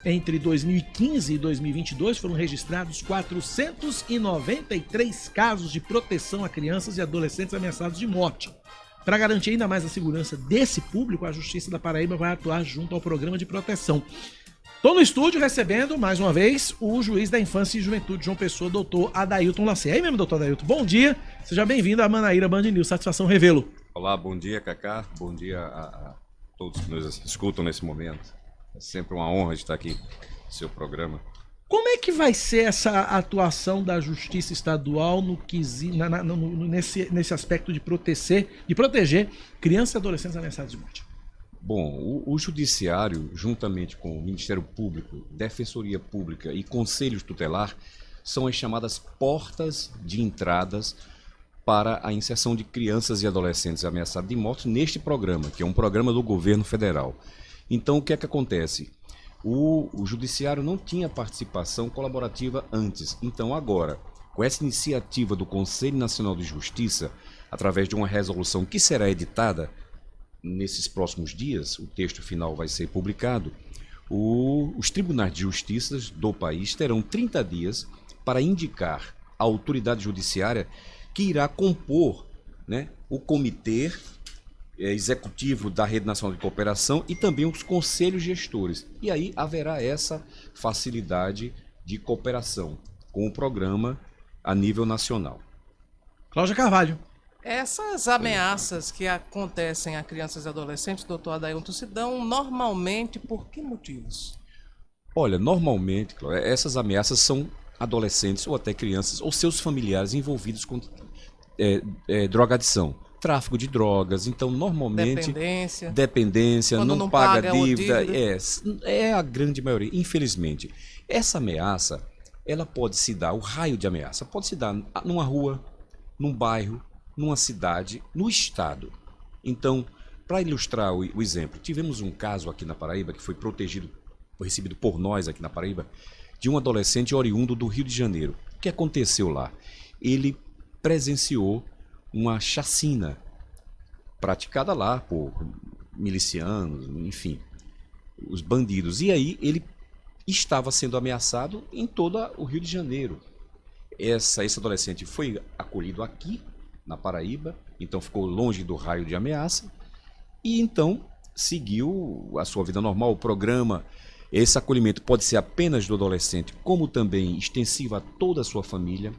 Entre 2015 e 2022 foram registrados 493 casos de proteção a crianças e adolescentes ameaçados de morte. Para garantir ainda mais a segurança desse público, a Justiça da Paraíba vai atuar junto ao Programa de Proteção. Estou no estúdio recebendo, mais uma vez, o juiz da Infância e Juventude de João Pessoa, doutor Adailton Lacerda. Aí mesmo, doutor Adailton, bom dia. Seja bem-vindo à Manaíra Band News. Satisfação revê-lo. Olá, bom dia, Cacá. Bom dia a todos que nos escutam nesse momento. É sempre uma honra de estar aqui no seu programa. Como é que vai ser essa atuação da Justiça Estadual nesse aspecto de proteger crianças e adolescentes ameaçados de morte? Bom, o Judiciário, juntamente com o Ministério Público, Defensoria Pública e Conselho Tutelar, são as chamadas portas de entradas para a inserção de crianças e adolescentes ameaçados de morte neste programa, que é um programa do governo federal. Então, o que é que acontece? O Judiciário não tinha participação colaborativa antes. Então, agora, com essa iniciativa do Conselho Nacional de Justiça, através de uma resolução que será editada nesses próximos dias, o texto final vai ser publicado, os tribunais de justiça do país terão 30 dias para indicar a autoridade judiciária que irá compor, né, o comitê executivo da Rede Nacional de Cooperação e também os conselhos gestores. E aí haverá essa facilidade de cooperação com o programa a nível nacional. Cláudia Carvalho. Essas ameaças que acontecem a crianças e adolescentes, doutor Adailton, se dão normalmente por que motivos? Olha, normalmente, Cláudia, essas ameaças são adolescentes ou até crianças ou seus familiares envolvidos com drogadição. Tráfico de drogas, então normalmente dependência, não paga dívida, é a grande maioria, infelizmente. Essa ameaça, ela pode se dar, o raio de ameaça, pode se dar numa rua, num bairro, numa cidade, no estado. Então, para ilustrar o exemplo, tivemos um caso aqui na Paraíba que foi recebido por nós aqui na Paraíba, de um adolescente oriundo do Rio de Janeiro. O que aconteceu lá? Ele presenciou uma chacina praticada lá por milicianos, enfim, os bandidos. E aí ele estava sendo ameaçado em todo o Rio de Janeiro. Esse adolescente foi acolhido aqui na Paraíba, então ficou longe do raio de ameaça e então seguiu a sua vida normal. O programa, esse acolhimento pode ser apenas do adolescente, como também extensivo a toda a sua família.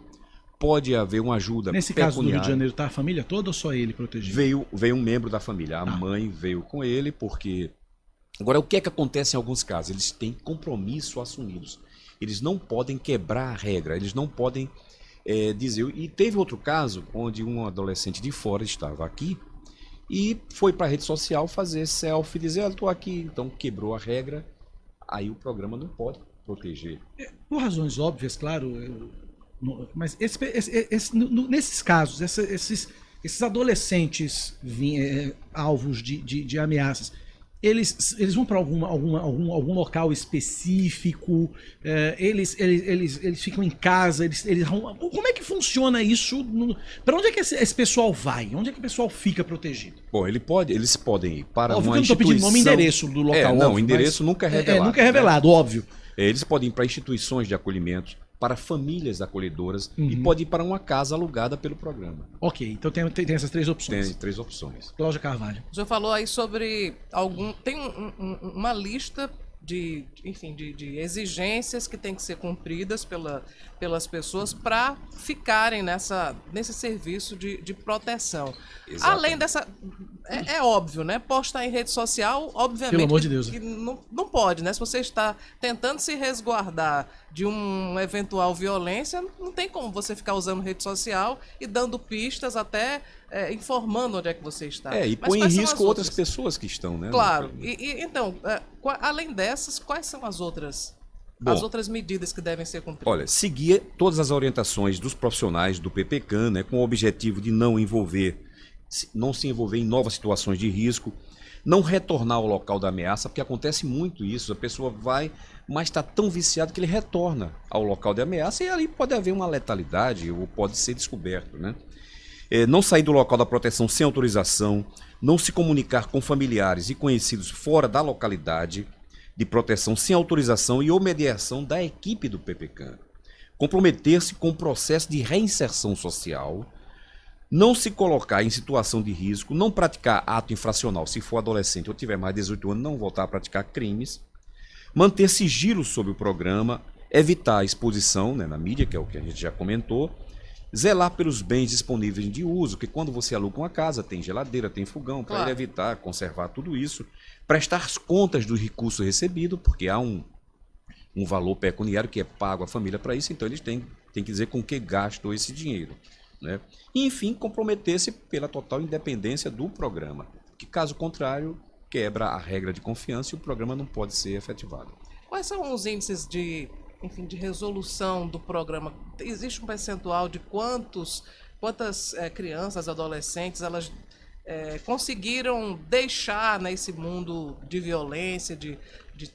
Pode haver uma ajuda nesse pecuniária. Caso do Rio de Janeiro, está a família toda ou só ele protegido? Veio um membro da família. A mãe veio com ele porque... Agora, o que é que acontece em alguns casos? Eles têm compromisso assumidos. Eles não podem quebrar a regra, eles não podem dizer... E teve outro caso onde um adolescente de fora estava aqui e foi para a rede social fazer selfie, dizer, eu estou aqui, então quebrou a regra, aí o programa não pode proteger. Por razões óbvias, claro... Mas nesses casos, esses adolescentes alvos de ameaças, eles vão para algum local específico, eles ficam em casa, como é que funciona isso? Para onde é que esse pessoal vai? Onde é que o pessoal fica protegido? Bom, eles podem ir para óbvio uma instituição... Eu não estou pedindo nome e endereço do local. Não, o endereço nunca é revelado. Nunca é revelado, né? Óbvio. Eles podem ir para instituições de acolhimento, para famílias acolhedoras e pode ir para uma casa alugada pelo programa. Ok, então tem essas três opções. Tem 3 opções. Cláudia Carvalho. O senhor falou aí sobre tem uma lista de exigências que tem que ser cumpridas pelas pessoas para ficarem nesse serviço de proteção. Exatamente. Além dessa... É óbvio, né? Postar em rede social, obviamente, pelo amor de Deus, que não pode, né? Se você está tentando se resguardar de uma eventual violência, não tem como você ficar usando rede social e dando pistas, até informando onde é que você está. E põe em risco outras pessoas que estão, né? Claro. Então, além dessas, quais são as outras medidas que devem ser cumpridas? Olha, seguir todas as orientações dos profissionais do PPCAM, né, com o objetivo de não se envolver em novas situações de risco, não retornar ao local da ameaça, porque acontece muito isso, a pessoa vai, mas está tão viciado que ele retorna ao local de ameaça e ali pode haver uma letalidade ou pode ser descoberto, né? Não sair do local da proteção sem autorização, não se comunicar com familiares e conhecidos fora da localidade, de proteção sem autorização e ou mediação da equipe do PPCAM, comprometer-se com o processo de reinserção social, não se colocar em situação de risco, não praticar ato infracional se for adolescente ou tiver mais de 18 anos, não voltar a praticar crimes, manter sigilo sobre o programa, evitar a exposição, né, na mídia, que é o que a gente já comentou, zelar pelos bens disponíveis de uso, que quando você aluga uma casa, tem geladeira, tem fogão, para Claro. evitar, conservar tudo isso, prestar as contas do recurso recebido, porque há um valor pecuniário que é pago à família para isso, então eles têm que dizer com que gastou esse dinheiro, né? E, enfim, comprometer-se pela total independência do programa, que caso contrário, quebra a regra de confiança e o programa não pode ser efetivado. Quais são os índices de resolução do programa? Existe um percentual de quantas crianças, adolescentes, elas conseguiram deixar nesse mundo de violência, de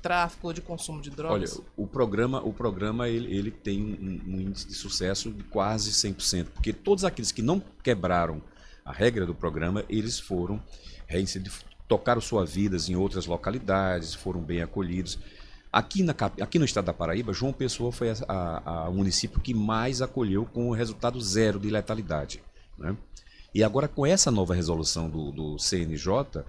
tráfico ou de consumo de drogas? Olha, o programa ele tem um índice de sucesso de quase 100%, porque todos aqueles que não quebraram a regra do programa, eles foram tocaram suas vidas em outras localidades, foram bem acolhidos. Aqui no estado da Paraíba, João Pessoa foi o município que mais acolheu com o resultado 0 de letalidade, né? E agora, com essa nova resolução do CNJ,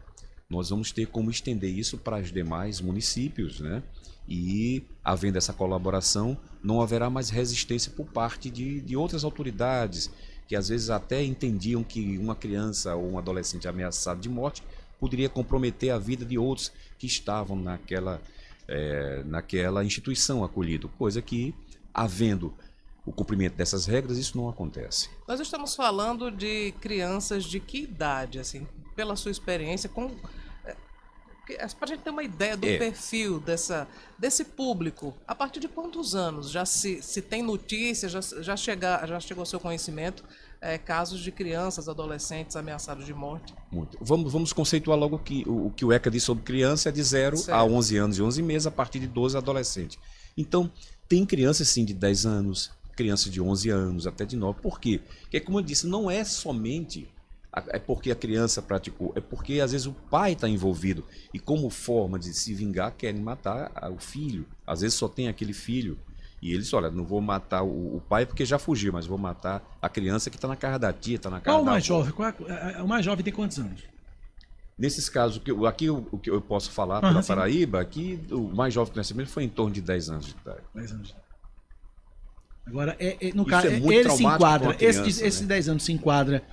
nós vamos ter como estender isso para os demais municípios, né? E, havendo essa colaboração, não haverá mais resistência por parte de outras autoridades, que às vezes até entendiam que uma criança ou um adolescente ameaçado de morte poderia comprometer a vida de outros que estavam naquela instituição acolhido, coisa que, havendo o cumprimento dessas regras, isso não acontece. Nós estamos falando de crianças de que idade, assim, pela sua experiência, para a gente ter uma ideia do perfil desse público, a partir de quantos anos já se tem notícia, já chegou ao seu conhecimento casos de crianças, adolescentes ameaçados de morte? Muito. Vamos conceituar logo o que o ECA diz sobre criança é de 0 a 11 anos e 11 meses, a partir de 12 adolescentes. Então, tem crianças sim de 10 anos, crianças de 11 anos, até de 9. Por quê? Porque, como eu disse, não é somente porque a criança praticou, é porque às vezes o pai está envolvido e, como forma de se vingar, querem matar o filho. Às vezes só tem aquele filho e eles, olha, não vou matar o pai porque já fugiu, mas vou matar a criança que está na casa da tia, está na casa da avó. Qual o mais jovem? O mais jovem tem quantos anos? Nesses casos, aqui o que eu posso falar pela Paraíba, aqui o mais jovem que nós tivemos foi em torno de 10 anos de idade. 10 anos de idade. Agora, no caso, muito ele se enquadra, criança, esse né? 10 anos se enquadra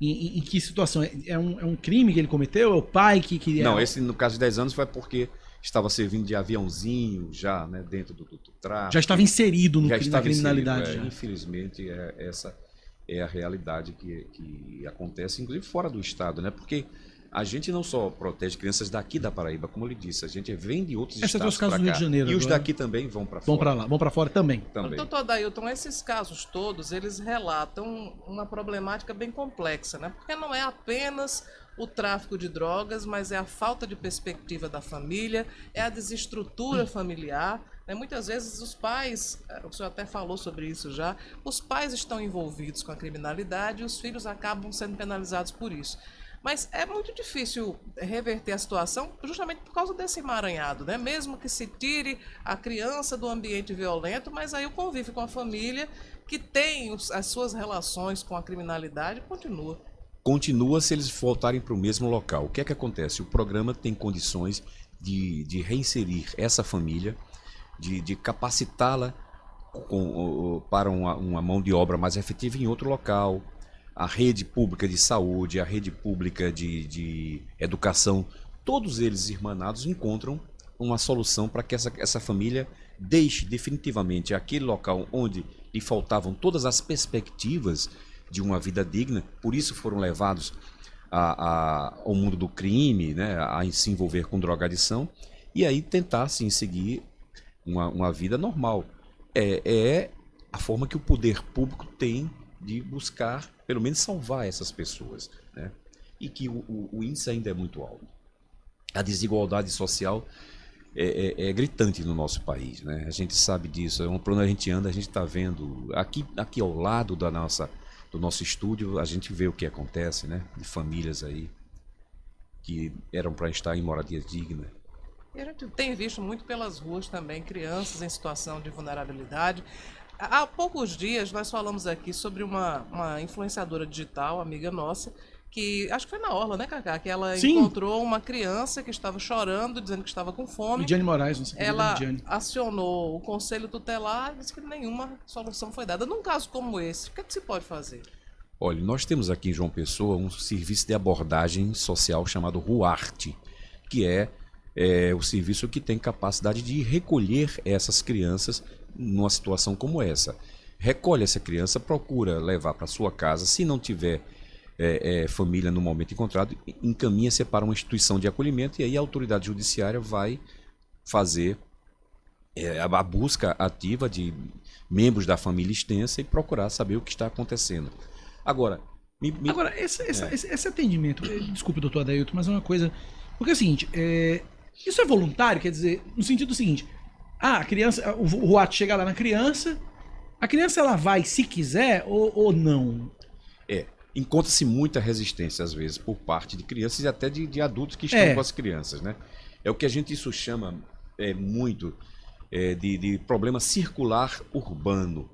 em que situação? É um crime que ele cometeu? É o pai que queria... Não, esse no caso de 10 anos foi porque estava servindo de aviãozinho já, né, dentro do tráfico. Já estava inserido na estava criminalidade. inserido, Infelizmente, essa é a realidade que acontece, inclusive fora do estado, né? Porque a gente não só protege crianças daqui da Paraíba, como eu lhe disse, a gente vem de outros estados para cá. do Rio de Janeiro. E os agora daqui também vão para fora. Vão para lá, vão para fora também. Doutor Adailton, esses casos todos, eles relatam uma problemática bem complexa, né? Porque não é apenas o tráfico de drogas, mas é a falta de perspectiva da família, é a desestrutura familiar. Né? Muitas vezes os pais, o senhor até falou sobre isso já, os pais estão envolvidos com a criminalidade e os filhos acabam sendo penalizados por isso. Mas é muito difícil reverter a situação justamente por causa desse emaranhado, né? Mesmo que se tire a criança do ambiente violento, mas aí o convívio com a família, que tem as suas relações com a criminalidade, continua. Continua se eles voltarem para o mesmo local. O que é que acontece? O programa tem condições de reinserir essa família, de capacitá-la para uma mão de obra mais efetiva em outro local. A rede pública de saúde, a rede pública de educação, todos eles irmanados encontram uma solução para que essa família deixe definitivamente aquele local onde lhe faltavam todas as perspectivas de uma vida digna, por isso foram levados ao mundo do crime, né, a se envolver com drogadição, e aí tentar sim, seguir uma vida normal. É a forma que o poder público tem de buscar, pelo menos, salvar essas pessoas, né? E que o índice ainda é muito alto. A desigualdade social é gritante no nosso país, né? A gente sabe disso. Por onde a gente anda, a gente está vendo. Aqui ao lado do nosso estúdio, a gente vê o que acontece, né? De famílias aí que eram para estar em moradias dignas E a gente tem visto muito pelas ruas também crianças em situação de vulnerabilidade. Há poucos dias nós falamos aqui sobre uma influenciadora digital, amiga nossa, que acho que foi na Orla, né, Cacá? Que ela encontrou uma criança que estava chorando, dizendo que estava com fome. Lidiane Moraes, não sei. Ela acionou o conselho tutelar e disse que nenhuma solução foi dada. Num caso como esse, o que é que se pode fazer? Olha, nós temos aqui em João Pessoa um serviço de abordagem social chamado RUARTE, que é o serviço que tem capacidade de recolher essas crianças numa situação como essa. Recolhe essa criança, procura levar para sua casa, se não tiver família no momento encontrado, encaminha-se para uma instituição de acolhimento e aí a autoridade judiciária vai fazer a busca ativa de membros da família extensa e procurar saber o que está acontecendo. Agora, esse atendimento, desculpe, doutor Adailton, mas é uma coisa... Porque é o seguinte, isso é voluntário, quer dizer, no sentido seguinte, a criança, o RUAT chega lá na criança, a criança ela vai se quiser ou não? Encontra-se muita resistência, às vezes, por parte de crianças e até de adultos que estão com as crianças, né? É o que a gente chama muito de problema circular urbano.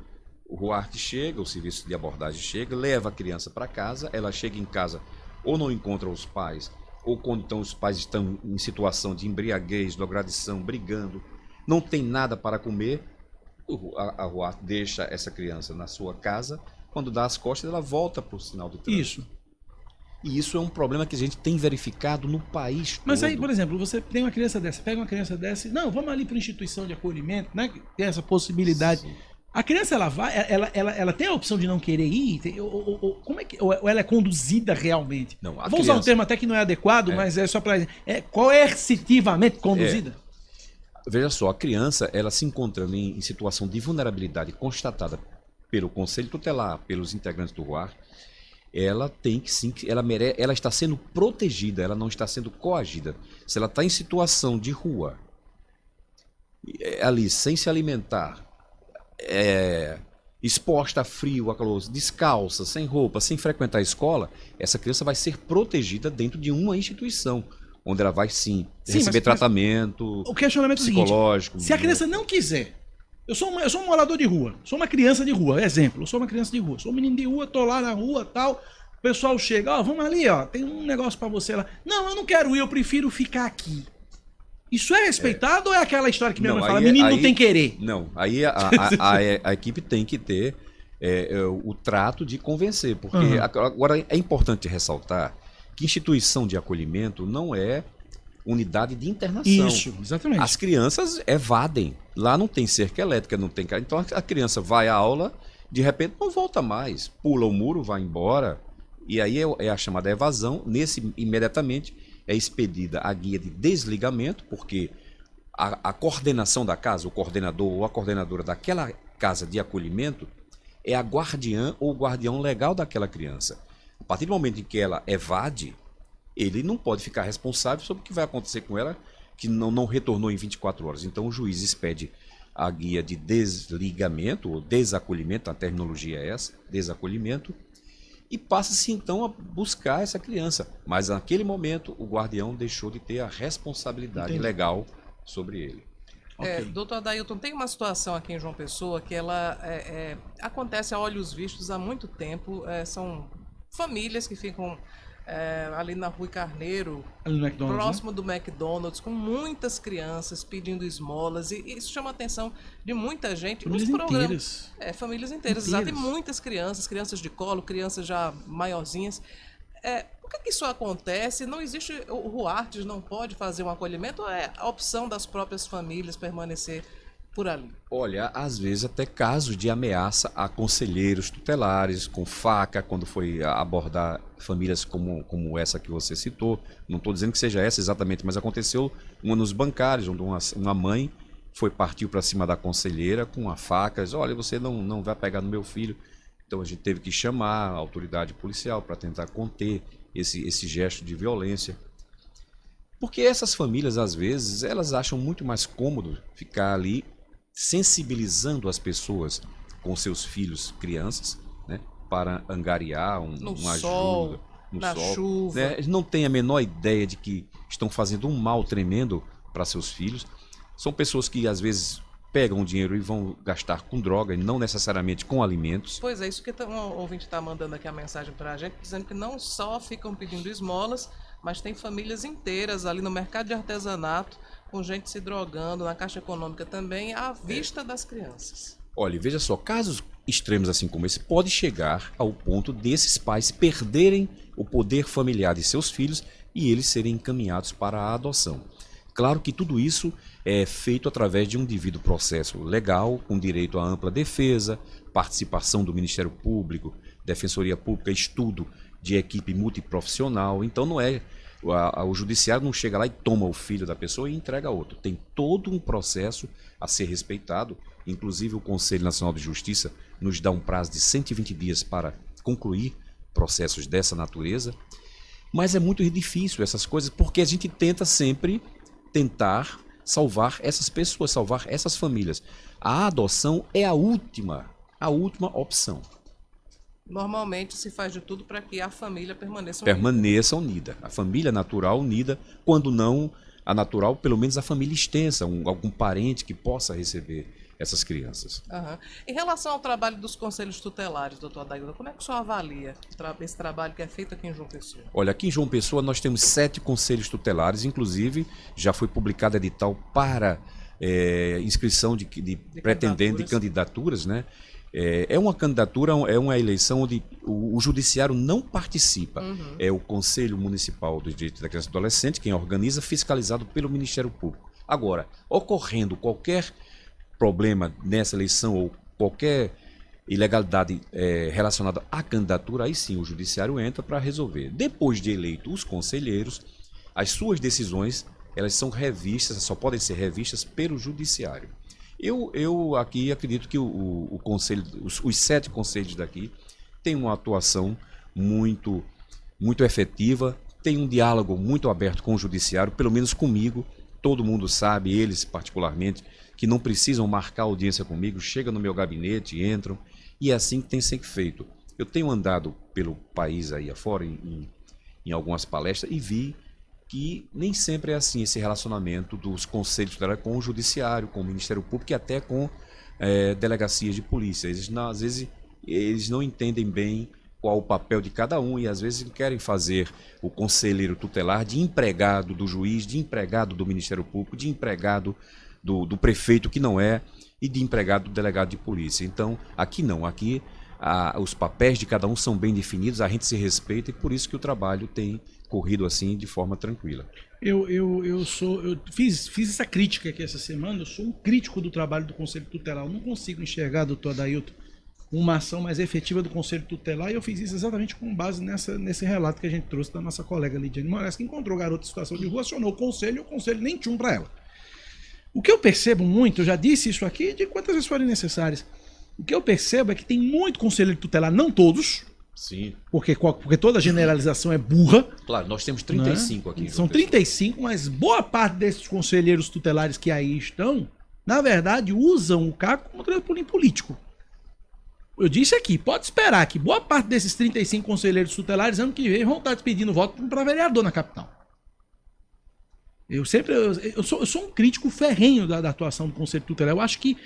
O RUARTE chega, o serviço de abordagem chega, leva a criança para casa, ela chega em casa ou não encontra os pais, ou quando os pais estão em situação de embriaguez, drogadição, brigando, não tem nada para comer, a RUARTE deixa essa criança na sua casa, quando dá as costas ela volta para o sinal do trânsito. Isso. E isso é um problema que a gente tem verificado no país todo. Mas aí, por exemplo, você tem uma criança dessa, pega uma criança dessa, não, vamos ali para uma instituição de acolhimento, né? Tem essa possibilidade. Sim. A criança, ela vai, ela tem a opção de não querer ir? Como é que, ou ela é conduzida realmente? Não, vou usar um termo até que não é adequado, mas é só para... coercitivamente conduzida? Veja só, a criança, ela se encontrando em situação de vulnerabilidade constatada pelo Conselho Tutelar, pelos integrantes do RUARTE, ela tem que sim, ela está sendo protegida, ela não está sendo coagida. Se ela está em situação de rua, ali, sem se alimentar, exposta a frio, a calor, descalça, sem roupa, sem frequentar a escola, essa criança vai ser protegida dentro de uma instituição, onde ela vai sim receber tratamento o questionamento psicológico. É o seguinte, se a criança não quiser, eu sou um morador de rua, sou uma criança de rua, exemplo, eu sou uma criança de rua, sou um menino de rua, tô lá na rua, tal, o pessoal chega, vamos ali, tem um negócio pra você lá. Não, eu não quero ir, eu prefiro ficar aqui. Isso é respeitado ou é aquela história que minha mãe fala, menino não tem querer? Não, aí a equipe tem que ter o trato de convencer, porque agora é importante ressaltar que instituição de acolhimento não é unidade de internação. Isso, exatamente. As crianças evadem. Lá não tem cerca elétrica, não tem... Então a criança vai à aula, de repente não volta mais. Pula o muro, vai embora. E aí é a chamada evasão. Imediatamente é expedida a guia de desligamento, porque a coordenação da casa, o coordenador ou a coordenadora daquela casa de acolhimento é a guardiã ou o guardião legal daquela criança. A partir do momento em que ela evade, ele não pode ficar responsável sobre o que vai acontecer com ela, que não retornou em 24 horas. Então o juiz expede a guia de desligamento, ou desacolhimento, a terminologia é essa, desacolhimento, e passa-se então a buscar essa criança. Mas naquele momento o guardião deixou de ter a responsabilidade legal sobre ele. Doutor Adailton, tem uma situação aqui em João Pessoa que ela acontece a olhos vistos há muito tempo, são famílias que ficam ali na Rui Carneiro, próximo do McDonald's, com muitas crianças pedindo esmolas, e isso chama a atenção de muita gente. Famílias inteiras. Famílias inteiras, exato, e muitas crianças de colo, crianças já maiorzinhas. Por que isso acontece? Não existe, o RUARTE não pode fazer um acolhimento, ou é a opção das próprias famílias permanecer por ali? Olha, às vezes até casos de ameaça a conselheiros tutelares, com faca, quando foi abordar famílias como essa que você citou. Não estou dizendo que seja essa exatamente, mas aconteceu uma nos bancários, onde uma mãe partiu para cima da conselheira com uma faca, diz, olha, você não vai pegar no meu filho. Então a gente teve que chamar a autoridade policial para tentar conter esse gesto de violência. Porque essas famílias, às vezes, elas acham muito mais cômodo ficar ali sensibilizando as pessoas com seus filhos, crianças, né, para angariar uma sol, ajuda, na chuva. Né? Eles não têm a menor ideia de que estão fazendo um mal tremendo para seus filhos. São pessoas que às vezes pegam o dinheiro e vão gastar com droga e não necessariamente com alimentos. Pois é, isso que um ouvinte está mandando aqui a mensagem para a gente, dizendo que não só ficam pedindo esmolas, mas tem famílias inteiras ali no mercado de artesanato, com gente se drogando, na Caixa Econômica também, à vista das crianças. Olha, veja só, casos extremos assim como esse pode chegar ao ponto desses pais perderem o poder familiar de seus filhos e eles serem encaminhados para a adoção. Claro que tudo isso é feito através de um devido processo legal, com direito à ampla defesa, participação do Ministério Público, Defensoria Pública, estudo de equipe multiprofissional. Então não é, o judiciário não chega lá e toma o filho da pessoa e entrega a outro. Tem todo um processo a ser respeitado. Inclusive o Conselho Nacional de Justiça nos dá um prazo de 120 dias para concluir processos dessa natureza. Mas é muito difícil essas coisas, porque a gente tenta sempre tentar salvar essas pessoas, salvar essas famílias. A adoção é a última opção. Normalmente se faz de tudo para que a família permaneça unida. A família natural unida, quando não a natural, pelo menos a família extensa, algum parente que possa receber essas crianças. Uhum. Em relação ao trabalho dos conselhos tutelares, doutor Adaildo, como é que o senhor avalia esse trabalho que é feito aqui em João Pessoa? Olha, aqui em João Pessoa nós temos 7 conselhos tutelares, inclusive já foi publicado edital para inscrição de pretendentes, de candidaturas, né? É uma candidatura, é uma eleição onde o judiciário não participa. Uhum. É o Conselho Municipal do Direito da Criança e do Adolescente quem organiza, fiscalizado pelo Ministério Público. Agora, ocorrendo qualquer problema nessa eleição ou qualquer ilegalidade relacionada à candidatura, aí sim o judiciário entra para resolver. Depois de eleito os conselheiros, as suas decisões elas são revistas, só podem ser revistas pelo judiciário. Eu aqui acredito que o conselho, os 7 conselhos daqui têm uma atuação muito efetiva, tem um diálogo muito aberto com o judiciário, pelo menos comigo. Todo mundo sabe, eles particularmente, que não precisam marcar audiência comigo, chegam no meu gabinete, entram, e é assim que tem sido feito. Eu tenho andado pelo país aí afora, em algumas palestras, e vi que nem sempre é assim esse relacionamento dos conselhos tutelares com o judiciário, com o Ministério Público e até com delegacias de polícia. Às vezes eles não entendem bem qual o papel de cada um e às vezes querem fazer o conselheiro tutelar de empregado do juiz, de empregado do Ministério Público, de empregado do prefeito, que não é, e de empregado do delegado de polícia. Então, aqui não, aqui os papéis de cada um são bem definidos, a gente se respeita e por isso que o trabalho tem corrido assim de forma tranquila. Eu fiz essa crítica aqui essa semana, eu sou um crítico do trabalho do Conselho Tutelar, eu não consigo enxergar, doutor Adaildo, uma ação mais efetiva do Conselho Tutelar, e eu fiz isso exatamente com base nesse relato que a gente trouxe da nossa colega Lidiane Moraes, que encontrou garota em situação de rua, acionou o Conselho e o Conselho nem tinha um para ela. O que eu percebo muito, eu já disse isso aqui de quantas vezes forem necessárias, o que eu percebo é que tem muito conselheiro tutelar, não todos, sim, porque toda generalização é burra. Claro, nós temos 35 aqui. São 35, mas boa parte desses conselheiros tutelares que aí estão, na verdade, usam o cargo como trampolim político. Eu disse aqui, pode esperar que boa parte desses 35 conselheiros tutelares ano que vem vão estar pedindo voto para vereador na capital. Eu sou um crítico ferrenho da atuação do Conselho Tutelar. Eu acho que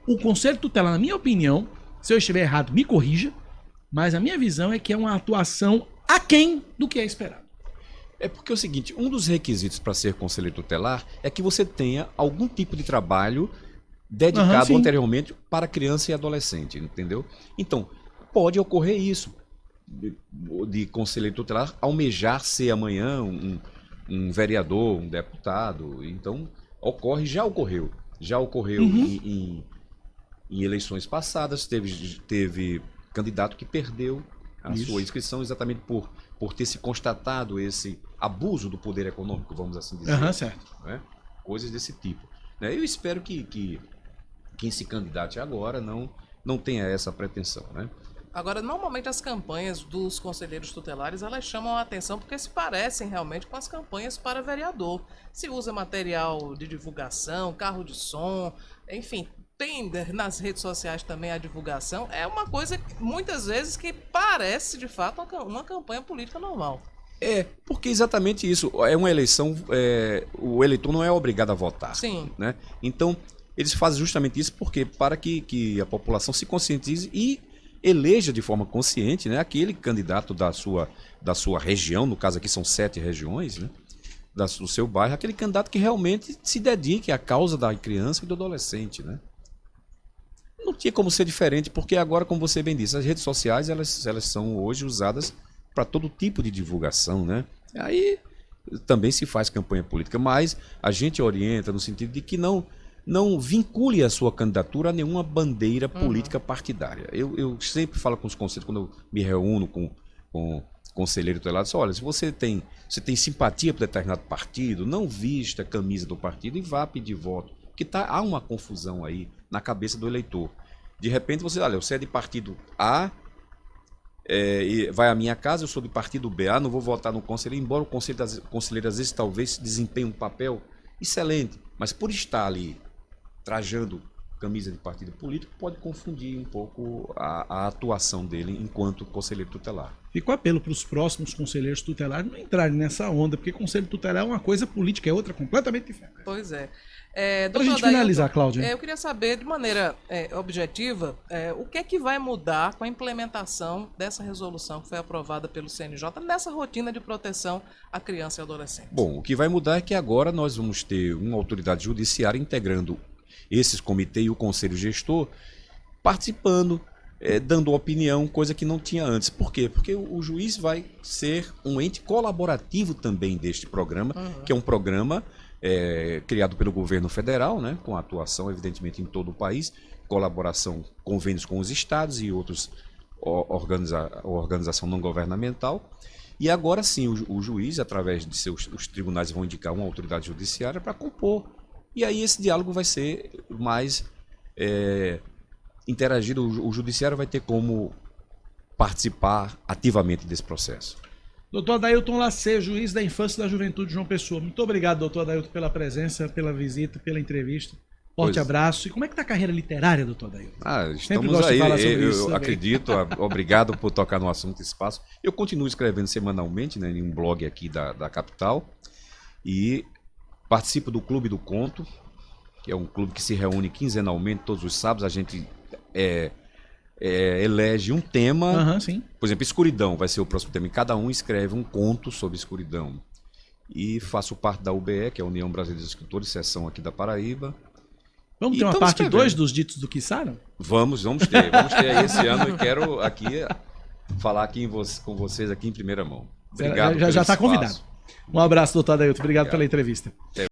o Conselho Tutelar, na minha opinião, se eu estiver errado, me corrija, mas a minha visão é que é uma atuação aquém do que é esperado. É porque é o seguinte, um dos requisitos para ser conselheiro tutelar é que você tenha algum tipo de trabalho dedicado anteriormente para criança e adolescente, entendeu? Então, pode ocorrer isso, de conselheiro tutelar almejar ser amanhã um vereador, um deputado. Então, já ocorreu em eleições passadas, teve candidato que perdeu a sua inscrição exatamente por ter se constatado esse abuso do poder econômico, vamos assim dizer. Certo. Né? Coisas desse tipo. Eu espero que quem se candidate agora não tenha essa pretensão, né? Agora, normalmente as campanhas dos conselheiros tutelares, elas chamam a atenção porque se parecem realmente com as campanhas para vereador. Se usa material de divulgação, carro de som, enfim, tem nas redes sociais também a divulgação. É uma coisa, muitas vezes, que parece, de fato, uma campanha política normal. Porque exatamente isso. É uma eleição, o eleitor não é obrigado a votar. Sim. Né? Então, eles fazem justamente isso para que a população se conscientize e eleja de forma consciente, né, aquele candidato da sua região, no caso aqui são 7 regiões, né, do seu bairro, aquele candidato que realmente se dedique à causa da criança e do adolescente. Né? Não tinha como ser diferente, porque agora, como você bem disse, as redes sociais elas são hoje usadas para todo tipo de divulgação. Né? Aí também se faz campanha política, mas a gente orienta no sentido de que não vincule a sua candidatura a nenhuma bandeira política partidária. Eu sempre falo com os conselheiros, quando eu me reúno com conselheiro tutelar, olha, se você tem simpatia por determinado partido, não vista a camisa do partido e vá pedir voto. Porque há uma confusão aí na cabeça do eleitor. De repente você, olha, você é de partido A, e vai à minha casa, eu sou de partido B, não vou votar no conselheiro, embora o conselheiro às vezes talvez desempenhe um papel excelente, mas por estar ali trajando camisa de partido político, pode confundir um pouco a atuação dele enquanto conselheiro tutelar. Fica o apelo para os próximos conselheiros tutelares não entrarem nessa onda, porque conselho tutelar é uma coisa política, é outra completamente diferente. Pois é. Para a gente finalizar, Cláudia. Eu queria saber, de maneira objetiva, o que é que vai mudar com a implementação dessa resolução que foi aprovada pelo CNJ nessa rotina de proteção à criança e adolescente? Bom, o que vai mudar é que agora nós vamos ter uma autoridade judiciária integrando esses comitês e o conselho gestor participando, dando opinião, coisa que não tinha antes. Por quê? Porque o juiz vai ser um ente colaborativo também deste programa, que é um programa criado pelo governo federal, né, com atuação, evidentemente, em todo o país, colaboração, convênios com os estados e outros organização não governamental. E agora sim, o juiz, através de os tribunais, vão indicar uma autoridade judiciária para compor. E aí esse diálogo vai ser mais interagido, o judiciário vai ter como participar ativamente desse processo. Doutor Adailton Lacer, juiz da Infância e da Juventude de João Pessoa. Muito obrigado, doutor Adailton, pela presença, pela visita, pela entrevista. Forte abraço. E como é que está a carreira literária, doutor Adailton? Estamos aí, eu acredito. Obrigado por tocar no assunto espaço. Eu continuo escrevendo semanalmente, né, em um blog aqui da capital. E participo do Clube do Conto, que é um clube que se reúne quinzenalmente, todos os sábados. A gente elege um tema. Sim. Por exemplo, escuridão vai ser o próximo tema. E cada um escreve um conto sobre escuridão. E faço parte da UBE, que é a União Brasileira de Escritores, seção aqui da Paraíba. Vamos ter uma parte 2 dos ditos do Quiçara? Vamos ter aí esse ano e quero aqui falar aqui com vocês aqui em primeira mão. Obrigado. Já está convidado. Um abraço, doutor Adailton. Obrigado pela entrevista.